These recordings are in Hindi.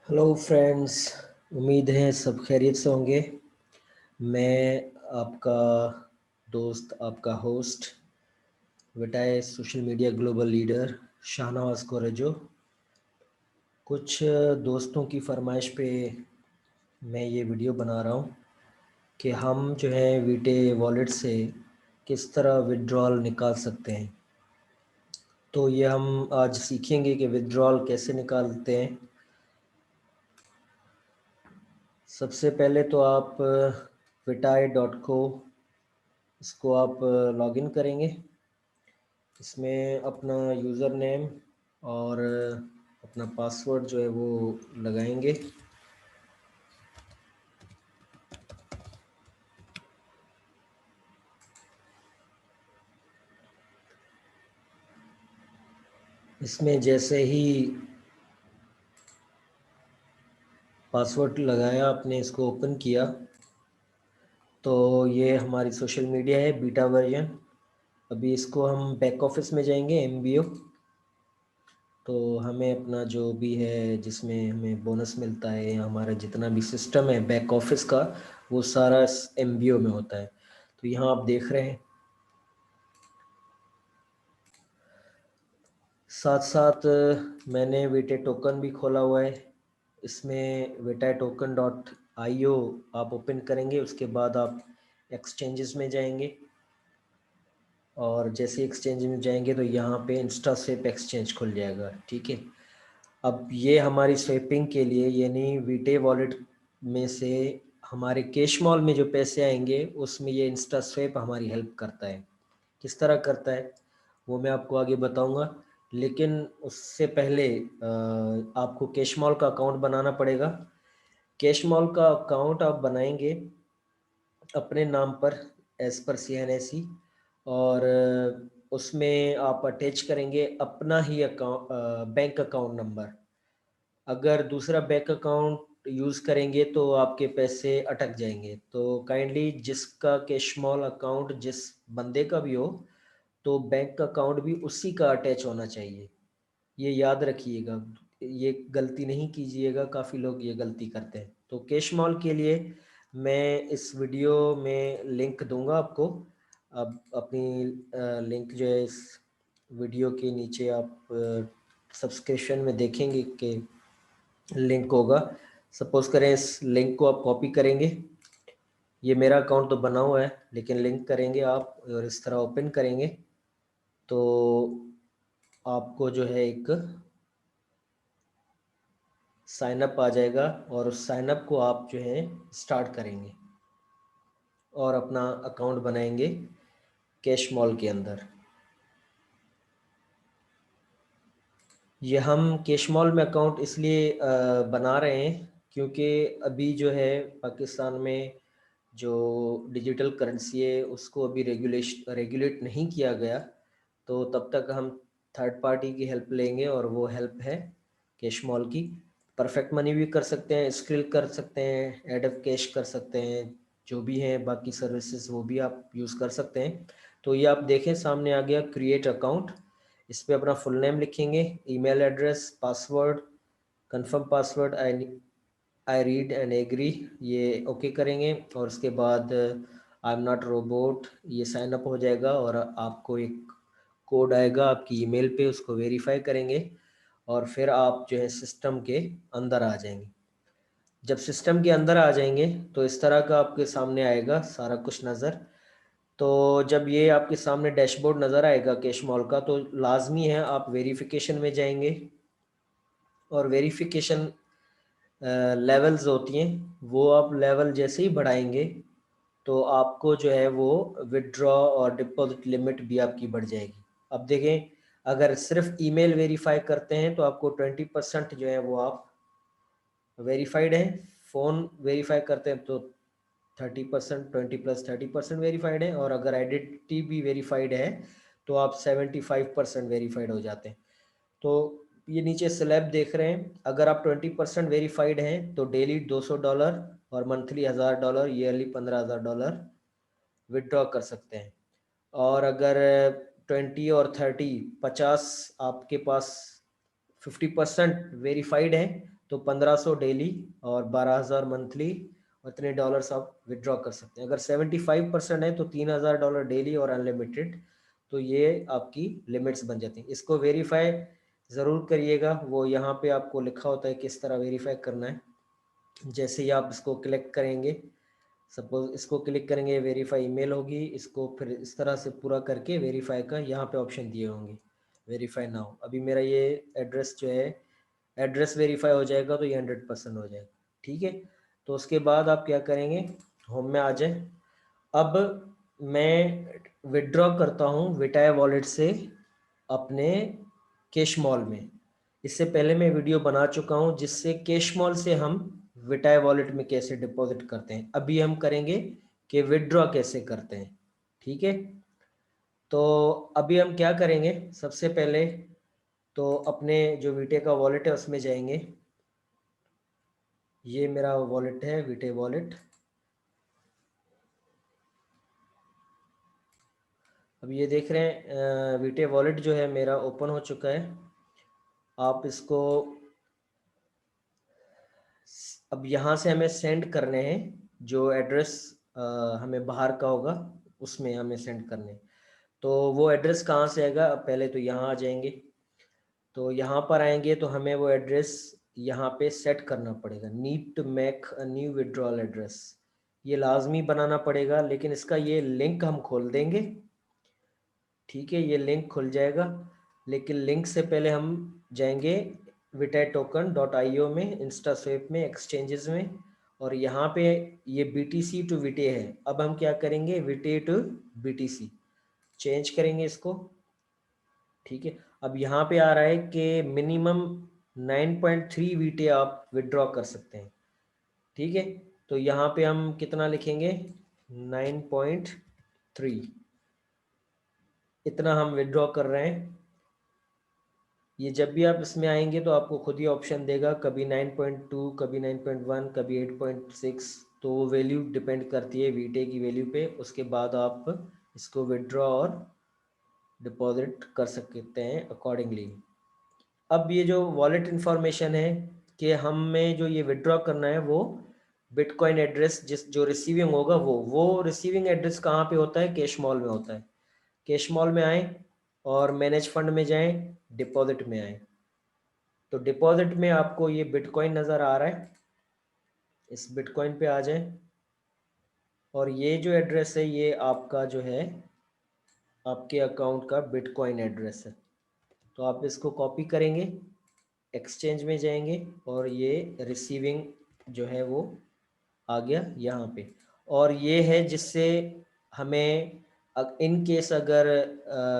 Hello friends. उम्मीद है सब खैरियत से होंगे। मैं आपका दोस्त, आपका होस्ट, विटाए social media global leader Shahnawaz कोरजो। कुछ दोस्तों की फरमाइश पे मैं ये वीडियो बना रहा हूँ कि हम जो है वीटे वॉलेट से किस तरह विड्रॉल निकाल सकते हैं। तो ये हम आज सीखेंगे कि विड्रॉल कैसे निकालते हैं। सबसे पहले तो आप विटाई.co इसको आप लॉगिन करेंगे। इसमें अपना यूज़र नेम और अपना पासवर्ड जो है वो लगाएंगे। इसमें जैसे ही पासवर्ड लगाया, आपने इसको ओपन किया, तो ये हमारी सोशल मीडिया है बीटा वर्जन। अभी इसको हम बैक ऑफिस में जाएंगे, एमबीओ। तो हमें अपना जो भी है जिसमें हमें बोनस मिलता है, या हमारा जितना भी सिस्टम है बैक ऑफिस का, वो सारा एमबीओ में होता है। तो यहाँ आप देख रहे हैं, साथ साथ मैंने वीटे टोकन भी खोला हुआ है। इसमें वीटा टोकन डॉट IO आप ओपन करेंगे। उसके बाद आप एक्सचेंजेस में जाएंगे, और जैसे एक्सचेंज में जाएंगे तो यहाँ पे इंस्टा स्वेप एक्सचेंज खुल जाएगा। ठीक है। अब ये हमारी स्वेपिंग के लिए, यानी वीटे वॉलेट में से हमारे कैश मॉल में जो पैसे आएंगे उसमें ये इंस्टा स्वेप हमारी हेल्प करता है। किस तरह करता है वो मैं आपको आगे बताऊंगा, लेकिन उससे पहले आपको कैश मॉल का अकाउंट बनाना पड़ेगा। कैश मॉल का अकाउंट आप बनाएंगे अपने नाम पर, एज पर CNSE, और उसमें आप अटैच करेंगे अपना ही अकाउंट, बैंक अकाउंट नंबर। अगर दूसरा बैंक अकाउंट यूज़ करेंगे तो आपके पैसे अटक जाएंगे। तो काइंडली जिसका कैश मॉल अकाउंट जिस बंदे का भी हो, तो बैंक अकाउंट भी उसी का अटैच होना चाहिए। ये याद रखिएगा, ये गलती नहीं कीजिएगा। काफ़ी लोग ये गलती करते हैं। तो कैश मॉल के लिए मैं इस वीडियो में लिंक दूंगा आपको। अब अपनी लिंक जो है इस वीडियो के नीचे आप सब्सक्रिप्शन में देखेंगे कि लिंक होगा। सपोज करें इस लिंक को आप कॉपी करेंगे। ये मेरा अकाउंट तो बना हुआ है, लेकिन लिंक करेंगे आप और इस तरह ओपन करेंगे तो आपको जो है एक साइन अप आ जाएगा, और उस साइन अप को आप जो है स्टार्ट करेंगे और अपना अकाउंट बनाएंगे कैश मॉल के अंदर। ये हम कैश मॉल में अकाउंट इसलिए बना रहे हैं क्योंकि अभी जो है पाकिस्तान में जो डिजिटल करेंसी है उसको अभी रेगुलेट नहीं किया गया। तो तब तक हम थर्ड पार्टी की हेल्प लेंगे, और वो हेल्प है कैश मॉल की। परफेक्ट मनी भी कर सकते हैं, स्क्रिल कर सकते हैं, एड ऑफ कैश कर सकते हैं, जो भी हैं बाकी सर्विसेज वो भी आप यूज़ कर सकते हैं। तो ये आप देखें सामने आ गया क्रिएट अकाउंट। इस पर अपना फुल नेम लिखेंगे, email address, password, confirm password, I read and agree, ये ओके करेंगे। और उसके बाद आई एम नॉट रोबोट, ये साइन अप हो जाएगा, और आपको एक कोड आएगा आपकी ईमेल पे, उसको वेरीफाई करेंगे, और फिर आप जो है सिस्टम के अंदर आ जाएंगे। जब सिस्टम के अंदर आ जाएंगे तो इस तरह का आपके सामने आएगा सारा कुछ नज़र। तो जब ये आपके सामने डैशबोर्ड नज़र आएगा कैश मॉल का, तो लाजमी है आप वेरिफिकेशन में जाएंगे, और वेरिफिकेशन लेवल्स होती हैं, वो आप लेवल जैसे ही बढ़ाएंगे तो आपको जो है वो विड्रॉ और डिपॉजिट लिमिट भी आपकी बढ़ जाएगी। अब देखें, अगर सिर्फ ईमेल वेरीफाई करते हैं तो आपको 20% जो है वो आप वेरीफाइड हैं। फ़ोन वेरीफाई करते हैं तो 30%, 20+30% वेरीफाइड है, और अगर आइडेंटिटी भी वेरीफाइड है तो आप 75% वेरीफाइड हो जाते हैं। तो ये नीचे स्लैब देख रहे हैं, अगर आप 20% वेरीफाइड हैं तो डेली $200 और मंथली $1000, ईयरली $15,000 विड्रॉ कर सकते हैं। और अगर 20 और 30, 50 आपके पास 50% वेरीफाइड है तो 1500 डेली और 12,000 मंथली, और इतने डॉलर्स आप विड्रॉ कर सकते हैं। अगर 75% है तो $3,000 डेली और अनलिमिटेड, तो ये आपकी लिमिट्स बन जाती हैं। इसको वेरीफाई ज़रूर करिएगा, वो यहाँ पे आपको लिखा होता है किस तरह वेरीफाई करना है। जैसे ही आप इसको क्लिक करेंगे, सपोज इसको क्लिक करेंगे, वेरीफाई ईमेल होगी, इसको फिर इस तरह से पूरा करके वेरीफाई का यहाँ पे ऑप्शन दिए होंगे, वेरीफाई नाउ। अभी मेरा ये एड्रेस जो है, एड्रेस वेरीफाई हो जाएगा तो ये 100% हो जाएगा, ठीक है। तो उसके बाद आप क्या करेंगे, होम में आ जाए। अब मैं विड्रॉ करता हूँ विटाय वॉलेट से अपने कैश मॉल में। इससे पहले मैं वीडियो बना चुका हूँ जिससे कैश मॉल से हम विटाय वॉलेट में कैसे डिपॉजिट करते हैं। अभी हम करेंगे कि विड्रॉ कैसे करते हैं, ठीक है। तो अभी हम क्या करेंगे, सबसे पहले तो अपने जो वीटे का वॉलेट है उसमें जाएंगे। ये मेरा वॉलेट है, वीटे वॉलेट। अब ये देख रहे हैं वीटे वॉलेट जो है मेरा ओपन हो चुका है। आप इसको अब यहाँ से हमें सेंड करने हैं, जो एड्रेस हमें बाहर का होगा उसमें हमें सेंड करने हैं। तो वो एड्रेस कहाँ से आएगा, पहले तो यहाँ आ जाएंगे। तो यहाँ पर आएंगे तो हमें वो एड्रेस यहाँ पे सेट करना पड़ेगा। Need to make a new withdrawal address, ये लाजमी बनाना पड़ेगा, लेकिन इसका ये लिंक हम खोल देंगे, ठीक है। ये लिंक खुल जाएगा, लेकिन लिंक से पहले हम जाएंगे vitatoken.io में, इंस्टास्वेप में, एक्सचेंजेस में, और यहाँ पे ये BTC टू विटे है। अब हम क्या करेंगे, विटे टू BTC चेंज करेंगे इसको, ठीक है। अब यहाँ पे आ रहा है कि मिनिमम 9.3 विटे आप विड्रॉ कर सकते हैं, ठीक है। तो यहाँ पे हम कितना लिखेंगे, 9.3, इतना हम विड्रॉ कर रहे हैं। ये जब भी आप इसमें आएंगे तो आपको खुद ही ऑप्शन देगा, कभी 9.2, कभी 9.1, कभी 8.6। तो वो वैल्यू डिपेंड करती है वीटे की वैल्यू पे। उसके बाद आप इसको विड्रॉ और डिपॉजिट कर सकते हैं अकॉर्डिंगली। अब ये जो वॉलेट इन्फॉर्मेशन है कि हमें जो ये विड्रॉ करना है वो बिटकॉइन एड्रेस जिस जो रिसीविंग होगा, वो रिसीविंग एड्रेस कहाँ पे होता है, कैश मॉल में होता है। कैश मॉल में आए और मैनेज फंड में जाएं, डिपॉजिट में आए। तो डिपॉजिट में आपको ये बिटकॉइन नज़र आ रहा है, इस बिटकॉइन पे आ जाए। और ये जो एड्रेस है ये आपका जो है आपके अकाउंट का बिटकॉइन एड्रेस है। तो आप इसको कॉपी करेंगे, एक्सचेंज में जाएंगे, और ये रिसीविंग जो है वो आ गया यहाँ पे। और ये है जिससे हमें इन केस अगर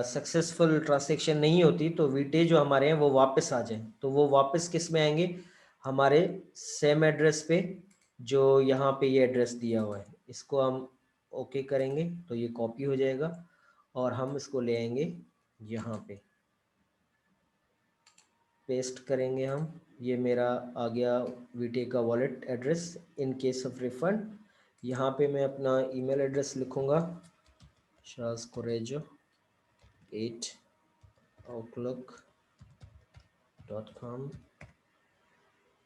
सक्सेसफुल ट्रांजैक्शन नहीं होती तो वीटे जो हमारे हैं वो वापस आ जाएं। तो वो वापस किस में आएंगे, हमारे सेम एड्रेस पे जो यहाँ पे ये एड्रेस दिया हुआ है। इसको हम ओके करेंगे तो ये कॉपी हो जाएगा, और हम इसको ले आएंगे यहाँ पे, पेस्ट करेंगे हम। ये मेरा आ गया वीटे का wallet address in case of refund. यहाँ पे मैं अपना ईमेल एड्रेस लिखूँगा, shazqurejo@outlook.com,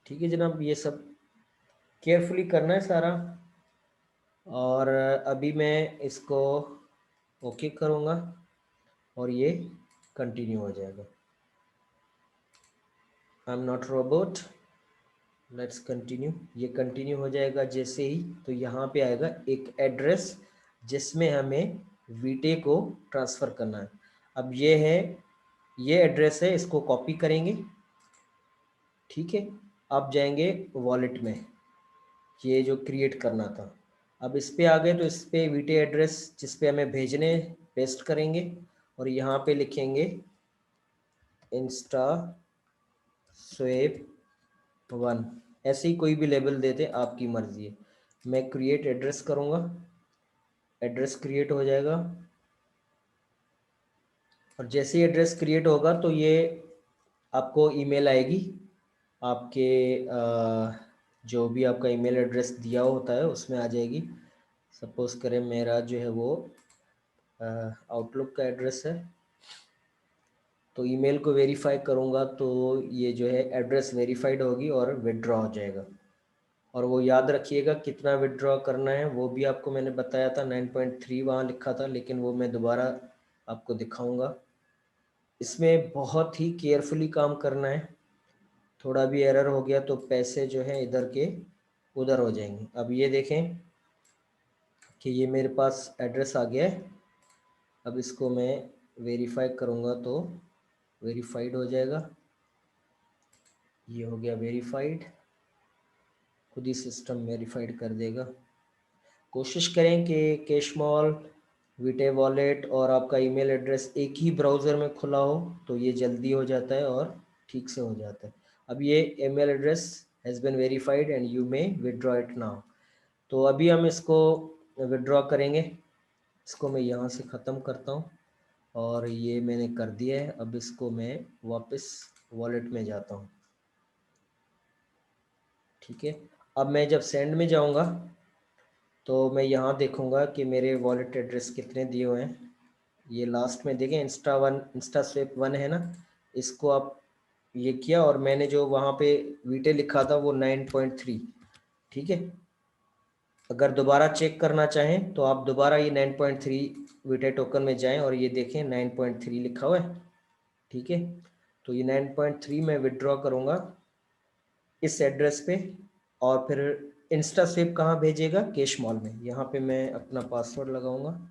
ठीक है जनाब। ये सब केयरफुली करना है सारा, और अभी मैं इसको ओके करूँगा और ये कंटिन्यू हो जाएगा। आई am not robot, let's continue. ये कंटिन्यू हो जाएगा जैसे ही, तो यहाँ पे आएगा एक एड्रेस जिसमें हमें वीटे को ट्रांसफ़र करना है। अब ये है, ये एड्रेस है, इसको कॉपी करेंगे, ठीक है। अब जाएंगे वॉलेट में, ये जो क्रिएट करना था। अब इस पे आ गए तो इस पे वीटे एड्रेस जिस पे हमें भेजने पेस्ट करेंगे, और यहाँ पे लिखेंगे इंस्टा स्वेप 1, ऐसे ही कोई भी लेबल देते, आपकी मर्जी है। मैं क्रिएट एड्रेस करूँगा, एड्रेस क्रिएट हो जाएगा। और जैसे ही एड्रेस क्रिएट होगा तो ये आपको ईमेल आएगी, आपके जो भी आपका ईमेल एड्रेस दिया होता है उसमें आ जाएगी। सपोज़ करें मेरा जो है वो आउटलुक का एड्रेस है, तो ईमेल को वेरीफाई करूँगा तो ये जो है एड्रेस वेरीफाइड होगी और विड्रॉ हो जाएगा। और वो याद रखिएगा कितना विड्रॉ करना है, वो भी आपको मैंने बताया था 9.3 वहाँ लिखा था, लेकिन वो मैं दोबारा आपको दिखाऊंगा। इसमें बहुत ही केयरफुली काम करना है, थोड़ा भी एरर हो गया तो पैसे जो है इधर के उधर हो जाएंगे। अब ये देखें कि ये मेरे पास एड्रेस आ गया है। अब इसको मैं वेरीफाई करूँगा तो वेरीफाइड हो जाएगा। ये हो गया वेरीफाइड, खुद ही सिस्टम वेरीफाइड कर देगा। कोशिश करें कि कैशमॉल, वीटे वॉलेट और आपका ईमेल एड्रेस एक ही ब्राउज़र में खुला हो, तो ये जल्दी हो जाता है और ठीक से हो जाता है। अब ये email address has been verified and you may withdraw it now. तो अभी हम इसको विड्रॉ करेंगे। इसको मैं यहाँ से ख़त्म करता हूँ और ये मैंने कर दिया है। अब इसको मैं वापस वॉलेट में जाता हूँ, ठीक है। अब मैं जब सेंड में जाऊँगा तो मैं यहाँ देखूँगा कि मेरे वॉलेट एड्रेस कितने दिए हुए हैं। ये लास्ट में देखें इंस्टा स्वेप 1 है ना, इसको आप ये किया और मैंने जो वहाँ पे वीटे लिखा था वो 9.3, ठीक है। अगर दोबारा चेक करना चाहें तो आप दोबारा ये 9.3 वीटे टोकन में जाएं और ये देखें 9.3 लिखा हुआ है, ठीक है। तो ये 9.3 मैं विड्रॉ करूँगा इस एड्रेस पे। और फिर इंस्टा स्वेप कहाँ भेजेगा? कैश मॉल में। यहाँ पे मैं अपना पासवर्ड लगाऊंगा।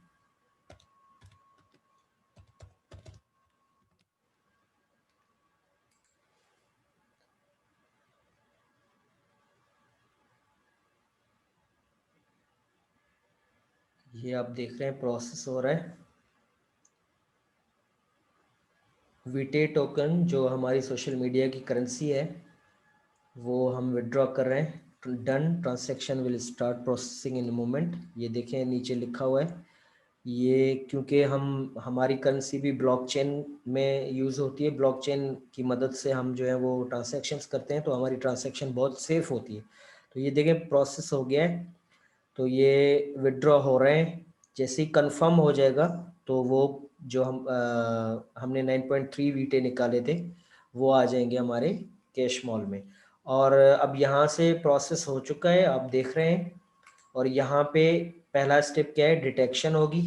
ये आप देख रहे हैं प्रोसेस हो रहा है। वीटे टोकन जो हमारी सोशल मीडिया की करेंसी है वो हम विड्रॉ कर रहे हैं। Done, transaction will start processing in moment. ये देखें नीचे लिखा हुआ है। ये क्योंकि हम हमारी करेंसी भी ब्लॉकचेन में यूज़ होती है, ब्लॉकचेन की मदद से हम जो है वो ट्रांजैक्शंस करते हैं, तो हमारी ट्रांजैक्शन बहुत सेफ़ होती है। तो ये देखें प्रोसेस हो गया है, तो ये विड्रॉ हो रहे हैं। जैसे ही कंफर्म हो जाएगा तो वो जो हमने 9.3 वीटे निकाले थे वो आ जाएंगे हमारे कैश मॉल में। और अब यहाँ से प्रोसेस हो चुका है, आप देख रहे हैं। और यहाँ पे पहला स्टेप क्या है? डिटेक्शन होगी,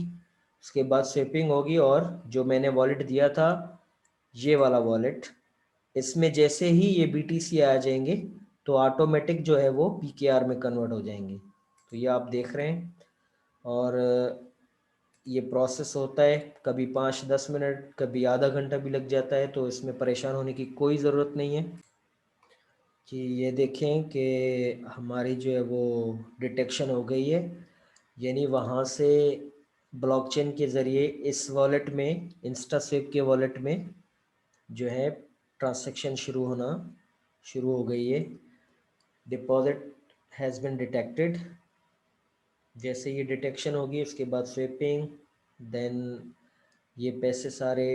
उसके बाद स्वेपिंग होगी, और जो मैंने वॉलेट दिया था ये वाला वॉलेट, इसमें जैसे ही ये BTC आ जाएंगे तो ऑटोमेटिक जो है वो PKR में कन्वर्ट हो जाएंगे। तो ये आप देख रहे हैं। और ये प्रोसेस होता है, कभी 5-10 मिनट, कभी आधा घंटा भी लग जाता है, तो इसमें परेशान होने की कोई ज़रूरत नहीं है। कि ये देखें कि हमारी जो है वो डिटेक्शन हो गई है, यानी वहाँ से ब्लॉकचेन के ज़रिए इस वॉलेट में, इंस्टास्वेप के वॉलेट में जो है ट्रांसैक्शन शुरू होना शुरू हो गई है। Deposit has been detected. जैसे ये डिटेक्शन होगी उसके बाद स्वेपिंग, देन ये पैसे सारे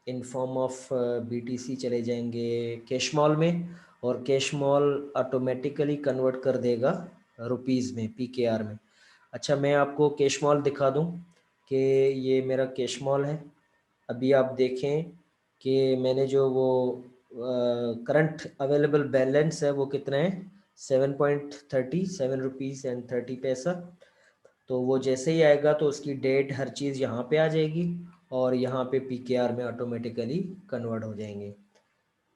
इन फॉर्म ऑफ BTC चले जाएंगे कैश मॉल में, और कैश मॉल ऑटोमेटिकली कन्वर्ट कर देगा रुपीज़ में, PKR में। अच्छा, मैं आपको कैश मॉल दिखा दूं कि ये मेरा कैश मॉल है। अभी आप देखें कि मैंने जो वो करंट अवेलेबल बैलेंस है वो कितना है? 7.37 रुपीज़ एंड 30 पैसा। तो वो जैसे ही आएगा तो उसकी डेट हर चीज़ यहाँ पे आ जाएगी और यहाँ पे PKR में ऑटोमेटिकली कन्वर्ट हो जाएंगे।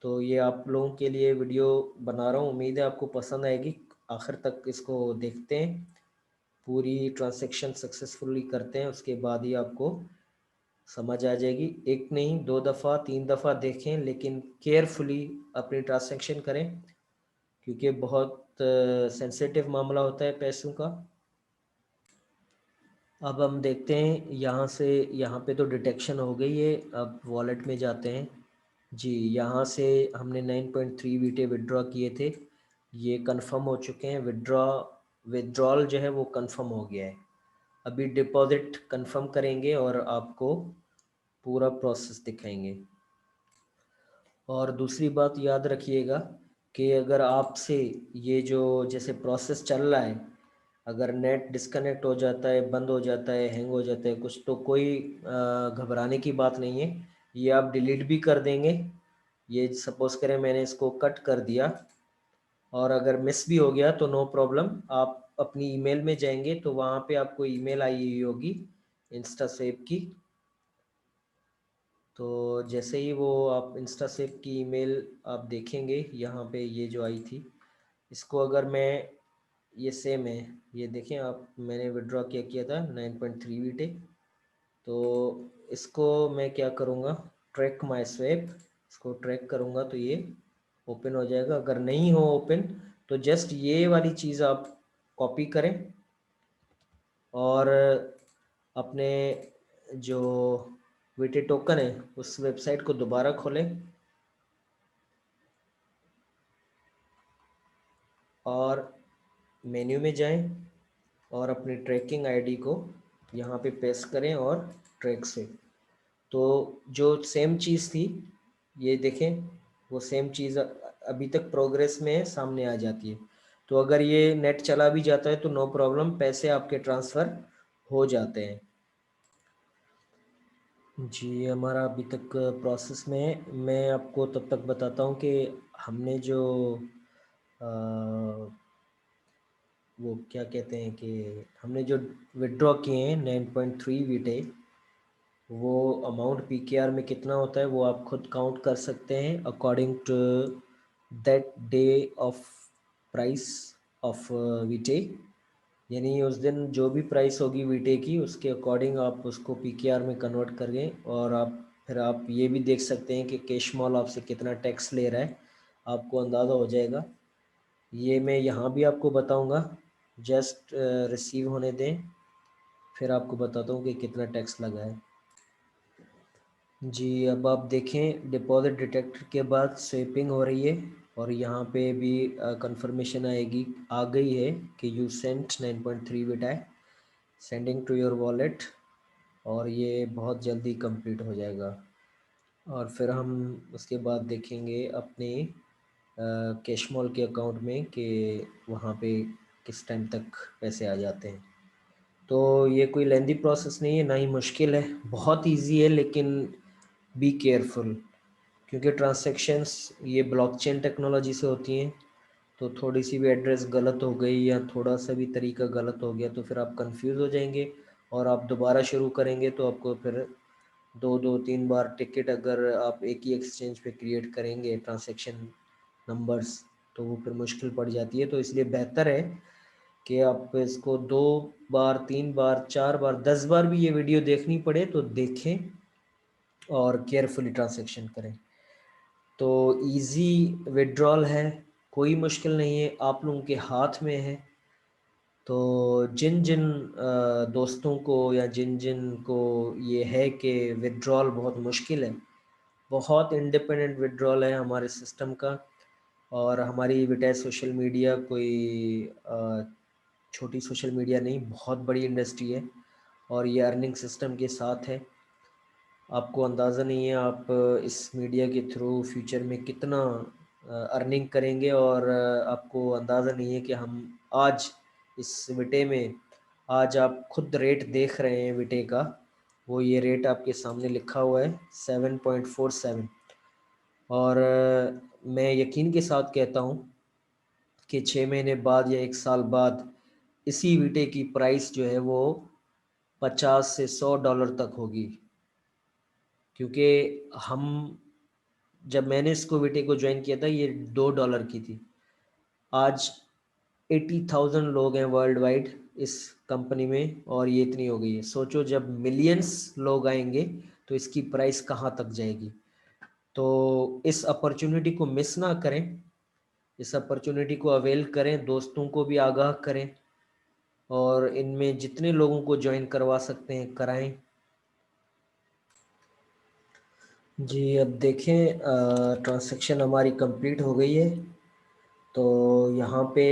तो ये आप लोगों के लिए वीडियो बना रहा हूँ, उम्मीद है आपको पसंद आएगी। आखिर तक इसको देखते हैं, पूरी ट्रांजैक्शन सक्सेसफुली करते हैं, उसके बाद ही आपको समझ आ जाएगी। एक नहीं, 2 दफ़ा 3 दफ़ा देखें, लेकिन केयरफुली अपनी ट्रांजैक्शन करें, क्योंकि बहुत सेंसिटिव मामला होता है पैसों का। अब हम देखते हैं यहाँ से, यहाँ पे तो डिटेक्शन हो गई है। अब वॉलेट में जाते हैं जी। यहाँ से हमने 9.3 वीटे विड्रॉ किए थे, ये कंफर्म हो चुके हैं। विड्रॉल जो है वो कंफर्म हो गया है। अभी डिपॉजिट कंफर्म करेंगे और आपको पूरा प्रोसेस दिखाएंगे। और दूसरी बात याद रखिएगा कि अगर आपसे ये जो जैसे प्रोसेस चल रहा है, अगर नेट डिस्कनेक्ट हो जाता है, बंद हो जाता है, हैंग हो जाता है कुछ, तो कोई घबराने की बात नहीं है। ये आप डिलीट भी कर देंगे। ये सपोज करें मैंने इसको कट कर दिया और अगर मिस भी हो गया तो नो प्रॉब्लम, आप अपनी ईमेल में जाएंगे तो वहाँ पे आपको ईमेल आई हुई होगी इंस्टासेप की। तो जैसे ही वो आप इंस्टासेप की ईमेल आप देखेंगे, यहाँ पे ये जो आई थी, इसको अगर मैं, ये सेम है, ये देखें आप, मैंने विड्रॉ क्या किया था 9.3 वीटे। तो इसको मैं क्या करूँगा, ट्रैक माई स्वैप, इसको ट्रैक करूँगा तो ये ओपन हो जाएगा। अगर नहीं हो ओपन तो जस्ट ये वाली चीज़ आप कॉपी करें और अपने जो वीटे टोकन है उस वेबसाइट को दोबारा खोलें और मेन्यू में जाएं और अपनी ट्रैकिंग आईडी को यहाँ पे पेस्ट करें और ट्रैक से, तो जो सेम चीज़ थी ये देखें, वो सेम चीज़ अभी तक प्रोग्रेस में सामने आ जाती है। तो अगर ये नेट चला भी जाता है तो नो प्रॉब्लम, पैसे आपके ट्रांसफ़र हो जाते हैं। जी, हमारा अभी तक प्रोसेस में है। मैं आपको तब तक बताता हूँ कि हमने जो वो क्या कहते हैं कि हमने जो विड्रॉ किए हैं 9.3 वीटे, वो अमाउंट पीकेआर में कितना होता है वो आप खुद काउंट कर सकते हैं according to that day of price of wheat. यानी उस दिन जो भी प्राइस होगी वीटे की उसके अकॉर्डिंग आप उसको पीकेआर में कन्वर्ट करेंगे। और आप फिर आप ये भी देख सकते हैं कि कैश मॉल आपसे कितना टैक्स ले रहा है, आपको अंदाज़ा हो जाएगा। ये मैं यहाँ भी आपको बताऊँगा, जस्ट रिसीव होने दें, फिर आपको बताता हूँ कि कितना टैक्स लगा है। जी, अब आप देखें डिपॉज़िट डिटेक्टर के बाद स्वेपिंग हो रही है और यहाँ पे भी कंफर्मेशन आएगी, आ गई है कि यू सेंट 9.3 वीटा है, सेंडिंग टू योर वॉलेट, और ये बहुत जल्दी कंप्लीट हो जाएगा। और फिर हम उसके बाद देखेंगे अपने कैशमॉल के अकाउंट में कि वहाँ पे किस टाइम तक पैसे आ जाते हैं। तो ये कोई लेंदी प्रोसेस नहीं है, ना ही मुश्किल है, बहुत इजी है, लेकिन बी केयरफुल, क्योंकि ट्रांसैक्शंस ये ब्लॉकचेन टेक्नोलॉजी से होती हैं। तो थोड़ी सी भी एड्रेस गलत हो गई या थोड़ा सा भी तरीका गलत हो गया तो फिर आप कंफ्यूज हो जाएंगे और आप दोबारा शुरू करेंगे तो आपको फिर दो दो तीन बार टिकट अगर आप एक ही एक्सचेंज पे क्रिएट करेंगे ट्रांसैक्शन नंबर्स तो वो फिर मुश्किल पड़ जाती है। तो इसलिए बेहतर है कि आप इसको 2 बार 3 बार 4 बार 10 बार भी ये वीडियो देखनी पड़े तो देखें और केयरफुली ट्रांसैक्शन करें। तो इजी विड्रॉल है, कोई मुश्किल नहीं है, आप लोगों के हाथ में है। तो जिन जिन दोस्तों को या जिन जिन को ये है कि विड्रॉल बहुत मुश्किल है, बहुत इंडिपेंडेंट विड्रॉल है हमारे सिस्टम का। और हमारी विटाई सोशल मीडिया कोई छोटी सोशल मीडिया नहीं, बहुत बड़ी इंडस्ट्री है और ये अर्निंग सिस्टम के साथ है। आपको अंदाज़ा नहीं है आप इस मीडिया के थ्रू फ्यूचर में कितना अर्निंग करेंगे, और आपको अंदाज़ा नहीं है कि हम आज इस विटे में, आज आप खुद रेट देख रहे हैं विटे का, वो ये रेट आपके सामने लिखा हुआ है 7.47। और मैं यकीन के साथ कहता हूँ कि 6 महीने बाद या 1 साल बाद इसी वीटे की प्राइस जो है वो 50 से $100 तक होगी। क्योंकि हम, जब मैंने इसको वीटे को ज्वाइन किया था ये $2 की थी, आज 80,000 लोग हैं वर्ल्ड वाइड इस कंपनी में और ये इतनी हो गई है। सोचो जब मिलियंस लोग आएंगे तो इसकी प्राइस कहाँ तक जाएगी। तो इस अपॉर्चुनिटी को मिस ना करें, इस अपॉर्चुनिटी को अवेल करें, दोस्तों को भी आगाह करें और इनमें जितने लोगों को ज्वाइन करवा सकते हैं कराएं। जी, अब देखें ट्रांसैक्शन हमारी कंप्लीट हो गई है। तो यहाँ पे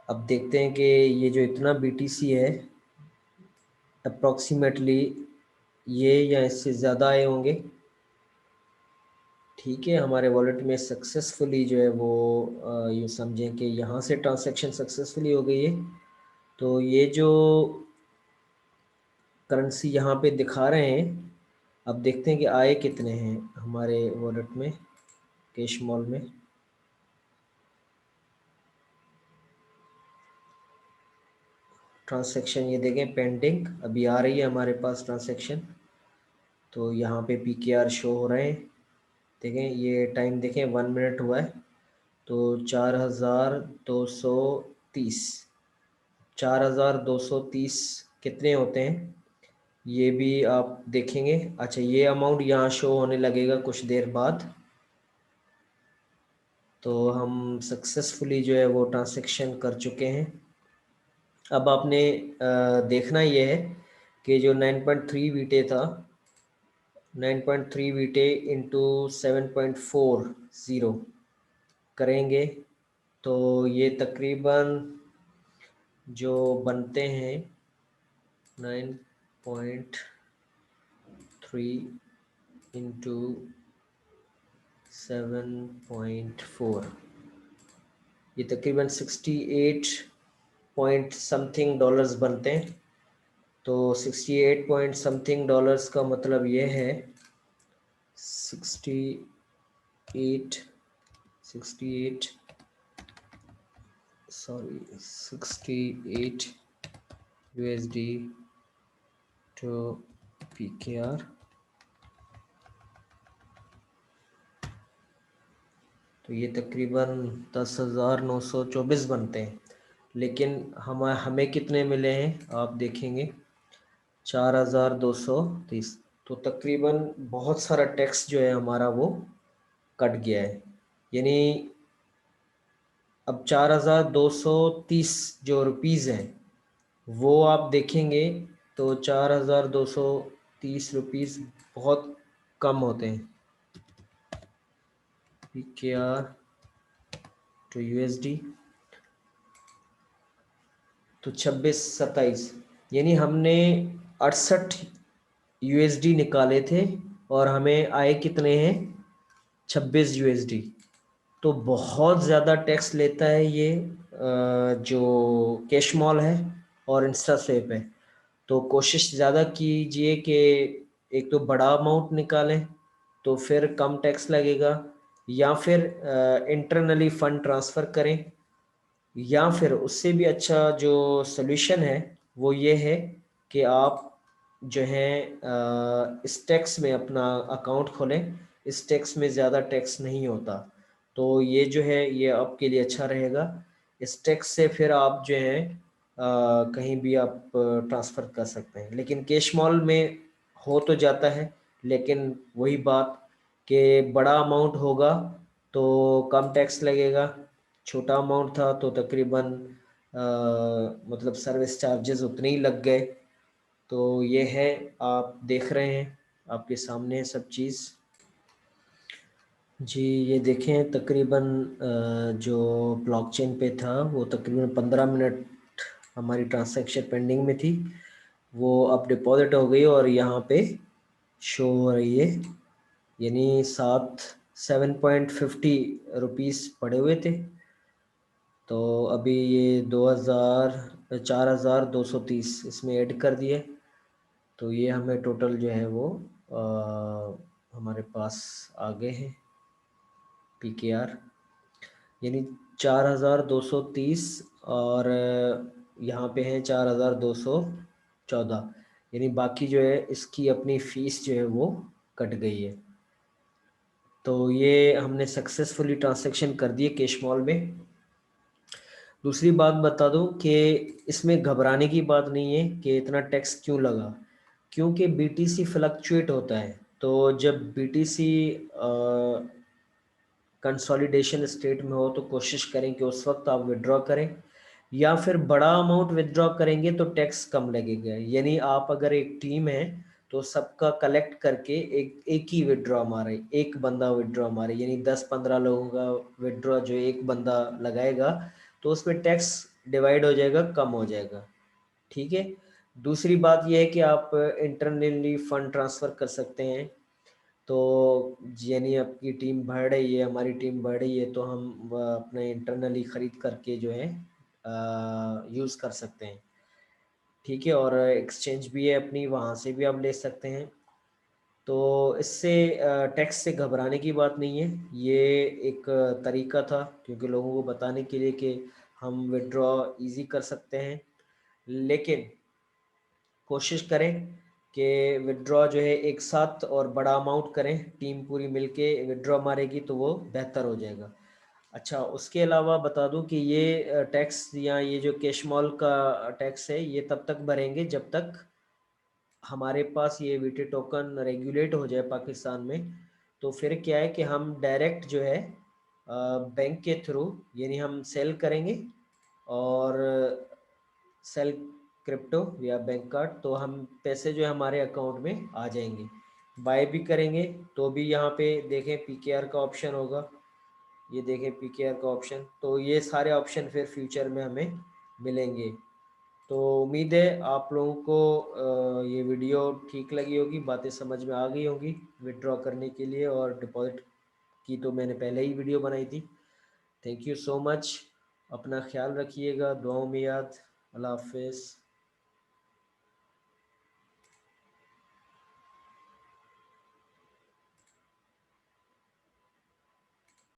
अब देखते हैं कि ये जो इतना बीटीसी है अप्रॉक्सीमेटली ये या इससे ज़्यादा आए होंगे। ठीक है, हमारे वॉलेट में सक्सेसफुली जो है वो यूँ समझें कि यहाँ से ट्रांसैक्शन सक्सेसफुली हो गई है। तो ये जो करेंसी यहाँ पे दिखा रहे हैं अब देखते हैं कि आए कितने हैं हमारे वॉलेट में, कैश मॉल में। ट्रांसैक्शन ये देखें पेंडिंग, अभी आ रही है हमारे पास ट्रांसैक्शन। तो यहाँ पे PKR शो हो रहे हैं, देखें ये टाइम देखें 1 मिनट हुआ है। तो 4230, 4230 कितने होते हैं ये भी आप देखेंगे। अच्छा ये अमाउंट यहाँ शो होने लगेगा कुछ देर बाद। तो हम सक्सेसफुली जो है वो ट्रांसैक्शन कर चुके हैं। अब आपने देखना ये है कि जो 9.3 वीटे था, 9.3 वीटे इंटू 7.40 करेंगे तो ये तकरीबन जो बनते हैं 9.3 इंटू 7.4, ये तकरीबन 68 पॉइंट समथिंग डॉलर्स बनते हैं। तो 68 पॉइंट समथिंग डॉलर्स का मतलब ये है 68 68 सॉरी 68 USD टू PKR। तो ये तकरीबन 10,924 बनते हैं। लेकिन हमें कितने मिले हैं आप देखेंगे 4,230। तो तकरीबन बहुत सारा टैक्स जो है हमारा वो कट गया है। यानी अब 4,230 जो रुपीज़ हैं वो आप देखेंगे तो 4,230 बहुत कम होते हैं। PKR टू USD तो 26-27, यानी हमने 68 USD निकाले थे और हमें आए कितने हैं 26 USD। तो बहुत ज़्यादा टैक्स लेता है ये जो कैश मॉल है और इंस्टा स्वेप है। तो कोशिश ज़्यादा कीजिए कि एक तो बड़ा अमाउंट निकालें तो फिर कम टैक्स लगेगा, या फिर इंटरनली फ़ंड ट्रांसफ़र करें, या फिर उससे भी अच्छा जो सॉल्यूशन है वो ये है कि आप जो है इस टैक्स में अपना अकाउंट खोलें। इस टैक्स में ज़्यादा टैक्स नहीं होता, तो ये जो है ये आपके लिए अच्छा रहेगा। इस टैक्स से फिर आप जो है कहीं भी आप ट्रांसफ़र कर सकते हैं। लेकिन कैश मॉल में हो तो जाता है, लेकिन वही बात कि बड़ा अमाउंट होगा तो कम टैक्स लगेगा, छोटा अमाउंट था तो तकरीबन मतलब सर्विस चार्जेस उतने ही लग गए। तो ये है, आप देख रहे हैं आपके सामने है सब चीज़। जी ये देखें तकरीबन जो ब्लॉकचेन पे था वो तकरीबन 15 मिनट हमारी ट्रांजैक्शन पेंडिंग में थी, वो अब डिपॉजिट हो गई और यहाँ पे शो हो रही है। यानी 7.50 पड़े हुए थे, तो अभी ये 4,230 इसमें ऐड कर दिए। तो ये हमें टोटल जो है वो हमारे पास आ गए हैं PKR, यानी 4,230 और यहाँ पे हैं 4,214। यानी बाकी जो है इसकी अपनी फ़ीस जो है वो कट गई है। तो ये हमने सक्सेसफुली ट्रांजैक्शन कर दिए कैश मॉल में। दूसरी बात बता दूं कि इसमें घबराने की बात नहीं है कि इतना टैक्स क्यों लगा, क्योंकि BTC फ्लक्चुएट होता है। तो जब BTC कंसोलिडेशन स्टेट में हो तो कोशिश करें कि उस वक्त आप विड्रॉ करें, या फिर बड़ा अमाउंट विड्रॉ करेंगे तो टैक्स कम लगेगा। यानी आप अगर एक टीम है तो सबका कलेक्ट करके एक एक ही विड्रॉ मारे, एक बंदा विड्रॉ मारे, यानी 10-15 लोगों का विड्रॉ जो एक बंदा लगाएगा तो उसमें टैक्स डिवाइड हो जाएगा, कम हो जाएगा। ठीक है। दूसरी बात यह है कि आप इंटरनली फंड ट्रांसफ़र कर सकते हैं। तो यानी आपकी टीम बढ़ रही है, हमारी टीम बढ़ रही है, तो हम अपने इंटरनली ख़रीद करके जो है यूज़ कर सकते हैं। ठीक है। और एक्सचेंज भी है अपनी, वहाँ से भी आप ले सकते हैं। तो इससे टैक्स से घबराने की बात नहीं है। ये एक तरीका था क्योंकि लोगों को बताने के लिए कि हम विथड्रॉ ईज़ी कर सकते हैं। लेकिन कोशिश करें कि विथड्रॉ जो है एक साथ और बड़ा अमाउंट करें, टीम पूरी मिलके विथड्रॉ मारेगी तो वो बेहतर हो जाएगा। अच्छा, उसके अलावा बता दूं कि ये टैक्स या ये जो कैशमॉल का टैक्स है ये तब तक भरेंगे जब तक हमारे पास ये वीटी टोकन रेगुलेट हो जाए पाकिस्तान में। तो फिर क्या है कि हम डायरेक्ट जो है बैंक के थ्रू, यानी हम सेल करेंगे और सेल क्रिप्टो या बैंक कार्ड, तो हम पैसे जो है हमारे अकाउंट में आ जाएंगे। बाय भी करेंगे तो भी यहाँ पे देखें पीकेआर का ऑप्शन होगा, ये देखें पीकेआर का ऑप्शन, तो ये सारे ऑप्शन फिर फ्यूचर में हमें मिलेंगे। तो उम्मीद है आप लोगों को ये वीडियो ठीक लगी होगी, बातें समझ में आ गई होंगी विड्रॉ करने के लिए, और डिपॉजिट की तो मैंने पहले ही वीडियो बनाई थी। थैंक यू सो मच, अपना ख्याल रखिएगा, दुआओं में याद। अल्लाह हाफिज़।